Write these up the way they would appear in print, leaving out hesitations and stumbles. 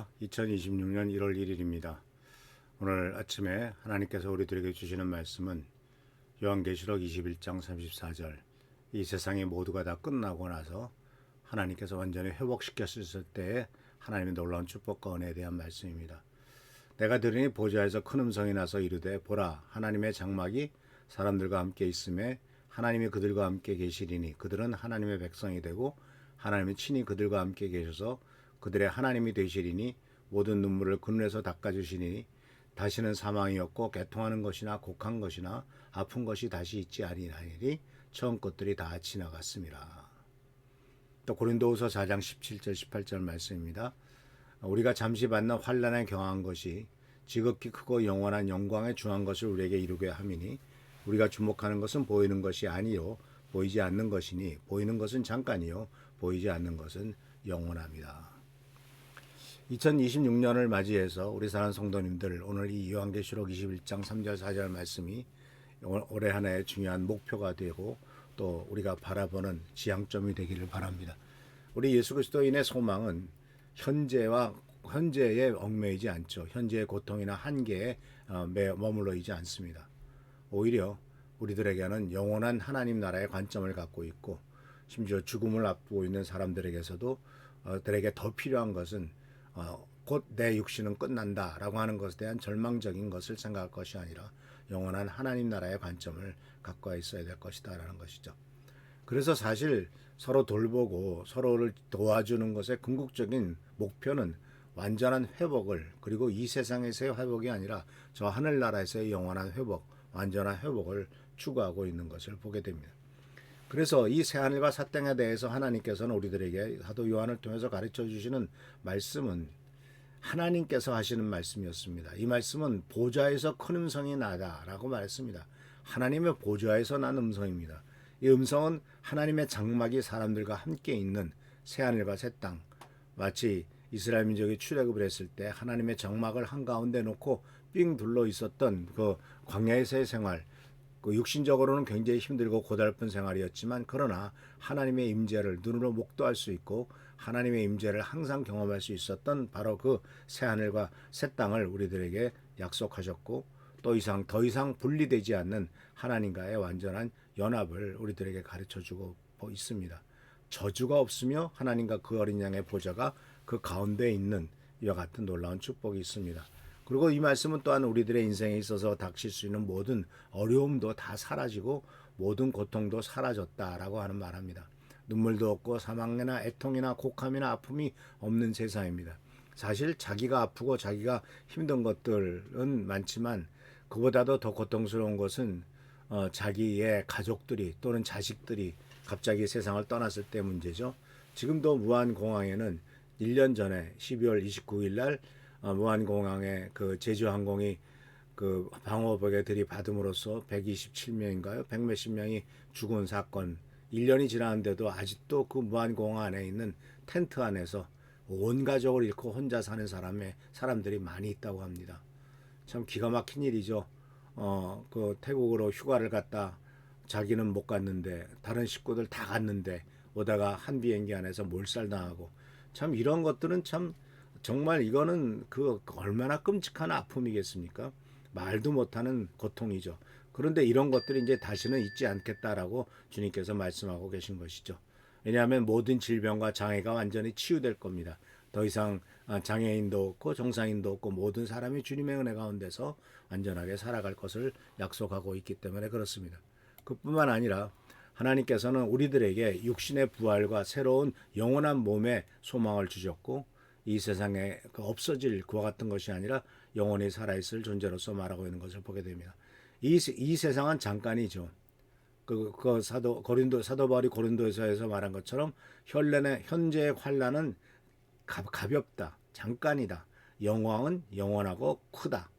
안녕하십니까. 2026년 1월 1일입니다. 오늘 아침에 하나님께서 우리들에게 주시는 말씀은 요한계시록 21장 34절, 이 세상이 모두가 다 끝나고 나서 하나님께서 완전히 회복시켰을 때에 하나님의 놀라운 축복과 은혜에 대한 말씀입니다. 내가 들으니 보좌에서 큰 음성이 나서 이르되 보라, 하나님의 장막이 사람들과 함께 있음에 하나님이 그들과 함께 계시리니 그들은 하나님의 백성이 되고 하나님이 친히 그들과 함께 계셔서 그들의 하나님이 되시리니 모든 눈물을 그 눈에서 닦아주시니 다시는 사망이 없고 개통하는 것이나 곡한 것이나 아픈 것이 다시 있지 아니하리니 처음 것들이 다 지나갔습니다. 또 고린도후서 4장 17절 18절 말씀입니다. 우리가 잠시 받는 환난에 경한 것이 지극히 크고 영원한 영광에 중한 것을 우리에게 이루게 함이니 우리가 주목하는 것은 보이는 것이 아니요 보이지 않는 것이니 보이는 것은 잠깐이요 보이지 않는 것은 영원합니다. 2026년을 맞이해서 우리 사랑하는 성도님들, 오늘 이 요한계시록 21장 3절 4절 말씀이 올해 한 해의 중요한 목표가 되고 또 우리가 바라보는 지향점이 되기를 바랍니다. 우리 예수 그리스도인의 소망은 현재에 얽매이지 않죠. 현재의 고통이나 한계에 머물러 있지 않습니다. 오히려 우리들에게는 영원한 하나님 나라의 관점을 갖고 있고 심지어 죽음을 앞두고 있는 사람들에게서도 들에게 더 필요한 것은 곧 내 육신은 끝난다라고 하는 것에 대한 절망적인 것을 생각할 것이 아니라 영원한 하나님 나라의 관점을 갖고 있어야 될 것이다라는 것이죠. 그래서 사실 서로 돌보고 서로를 도와주는 것의 궁극적인 목표는 완전한 회복을, 그리고 이 세상에서의 회복이 아니라 저 하늘나라에서의 영원한 회복, 완전한 회복을 추구하고 있는 것을 보게 됩니다. 그래서 이 새하늘과 새 땅에 대해서 하나님께서는 우리들에게 사도 요한을 통해서 가르쳐 주시는 말씀은 하나님께서 하시는 말씀이었습니다. 이 말씀은 보좌에서 큰 음성이 나다라고 말했습니다. 하나님의 보좌에서 난 음성입니다. 이 음성은 하나님의 장막이 사람들과 함께 있는 새하늘과 새 땅, 마치 이스라엘 민족이 출애굽을 했을 때 하나님의 장막을 한가운데 놓고 삥 둘러 있었던 그 광야에서의 생활, 그 육신적으로는 굉장히 힘들고 고달픈 생활이었지만 그러나 하나님의 임재를 눈으로 목도할 수 있고 하나님의 임재를 항상 경험할 수 있었던 바로 그 새하늘과 새 땅을 우리들에게 약속하셨고 더 이상 분리되지 않는 하나님과의 완전한 연합을 우리들에게 가르쳐주고 있습니다. 저주가 없으며 하나님과 그 어린 양의 보좌가 그 가운데 있는 이와 같은 놀라운 축복이 있습니다. 그리고 이 말씀은 또한 우리들의 인생에 있어서 닥칠 수 있는 모든 어려움도 다 사라지고 모든 고통도 사라졌다라고 하는 말합니다. 눈물도 없고 사망이나 애통이나 곡함이나 아픔이 없는 세상입니다. 사실 자기가 아프고 자기가 힘든 것들은 많지만 그보다도 더 고통스러운 것은 자기의 가족들이 또는 자식들이 갑자기 세상을 떠났을 때 문제죠. 지금도 무안공항에는 1년 전에 12월 29일 날 무안공항에 그 제주항공이 그 방호벽에 들이받음으로써 127명인가요? 100몇십 명이 죽은 사건. 1년이 지났는데도 아직도 그 무안공항 안에 있는 텐트 안에서 온 가족을 잃고 혼자 사는 사람들이 많이 있다고 합니다. 참 기가 막힌 일이죠. 그 태국으로 휴가를 갔다 자기는 못 갔는데 다른 식구들 다 갔는데 오다가 한 비행기 안에서 몰살당하고, 참 이런 것들은 참 정말 이거는 그 얼마나 끔찍한 아픔이겠습니까? 말도 못하는 고통이죠. 그런데 이런 것들이 이제 다시는 있지 않겠다라고 주님께서 말씀하고 계신 것이죠. 왜냐하면 모든 질병과 장애가 완전히 치유될 겁니다. 더 이상 장애인도 없고 정상인도 없고 모든 사람이 주님의 은혜 가운데서 완전하게 살아갈 것을 약속하고 있기 때문에 그렇습니다. 그뿐만 아니라 하나님께서는 우리들에게 육신의 부활과 새로운 영원한 몸의 소망을 주셨고 이 세상에 없어질 그와 같은 것이 아니라 영원히 살아있을 존재로서 말하고 있는 것을 보게 됩니다. 이 세상은 잠깐이죠. 사도 바울이 고린도에서 말한 것처럼 현재의 환난은 가볍다, 잠깐이다. 영광은 영원하고 크다.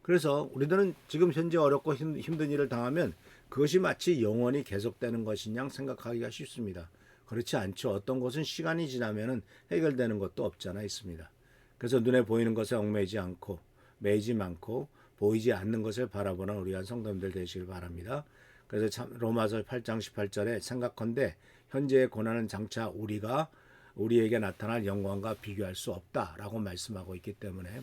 그래서 우리들은 지금 현재 어렵고 힘든 일을 당하면 그것이 마치 영원히 계속되는 것인 양 생각하기가 쉽습니다. 그렇지 않죠. 어떤 것은 시간이 지나면 해결되는 것도 없잖아 있습니다. 그래서 눈에 보이는 것에 얽매이지 않고 매이지 않고 보이지 않는 것을 바라보는 우리 한 성도님들 되시길 바랍니다. 그래서 참 로마서 8장 18절에 생각컨대 현재의 고난은 장차 우리가 우리에게 나타날 영광과 비교할 수 없다라고 말씀하고 있기 때문에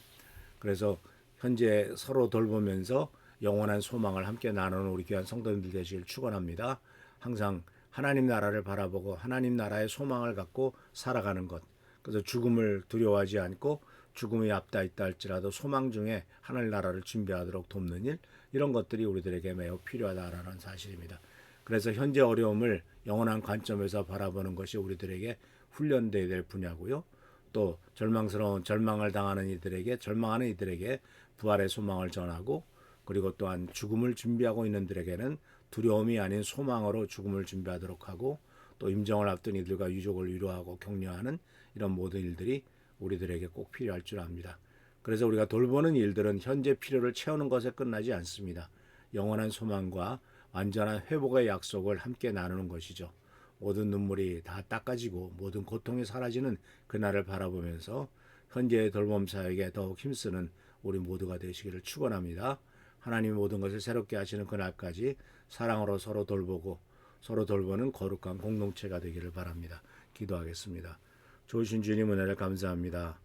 그래서 현재 서로 돌보면서 영원한 소망을 함께 나누는 우리 귀한 성도님들 되시길 축원합니다. 항상 하나님 나라를 바라보고 하나님 나라의 소망을 갖고 살아가는 것. 그래서 죽음을 두려워하지 않고 죽음이 앞다 있다 할지라도 소망 중에 하늘 나라를 준비하도록 돕는 일, 이런 것들이 우리들에게 매우 필요하다라는 사실입니다. 그래서 현재 어려움을 영원한 관점에서 바라보는 것이 우리들에게 훈련되어야 될 분야고요. 또 절망을 당하는 절망하는 이들에게 부활의 소망을 전하고, 그리고 또한 죽음을 준비하고 있는 이들에게는 두려움이 아닌 소망으로 죽음을 준비하도록 하고, 또 임종을 앞둔 이들과 유족을 위로하고 격려하는 이런 모든 일들이 우리들에게 꼭 필요할 줄 압니다. 그래서 우리가 돌보는 일들은 현재 필요를 채우는 것에 끝나지 않습니다. 영원한 소망과 완전한 회복의 약속을 함께 나누는 것이죠. 모든 눈물이 다 닦아지고 모든 고통이 사라지는 그날을 바라보면서 현재의 돌봄 사역에 더욱 힘쓰는 우리 모두가 되시기를 축원합니다. 하나님이 모든 것을 새롭게 하시는 그날까지 사랑으로 서로 돌보고 서로 돌보는 거룩한 공동체가 되기를 바랍니다. 기도하겠습니다. 좋으신 주님 은혜를 감사합니다.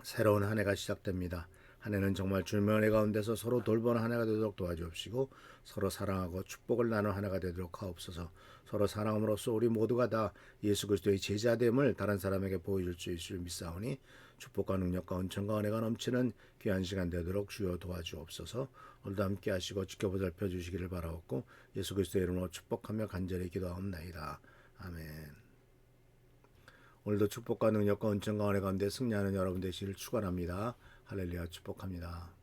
새로운 한 해가 시작됩니다. 한 해는 정말 주님의 은혜 가운데서 서로 돌보는 한 해가 되도록 도와주옵시고 서로 사랑하고 축복을 나누는 한 해가 되도록 하옵소서. 서로 사랑함으로써 우리 모두가 다 예수 그리스도의 제자됨을 다른 사람에게 보여줄 수 있을 줄 믿사오니 축복과 능력과 은총과 은혜가 넘치는 귀한 시간 되도록 주여 도와주옵소서. 오늘도 함께 하시고 지켜보살펴 주시기를 바라옵고 예수 그리스도의 이름으로 축복하며 간절히 기도하옵나이다. 아멘. 오늘도 축복과 능력과 은총과 은혜 가운데 승리하는 여러분 되시기를 축원합니다. 할렐루야. 축복합니다.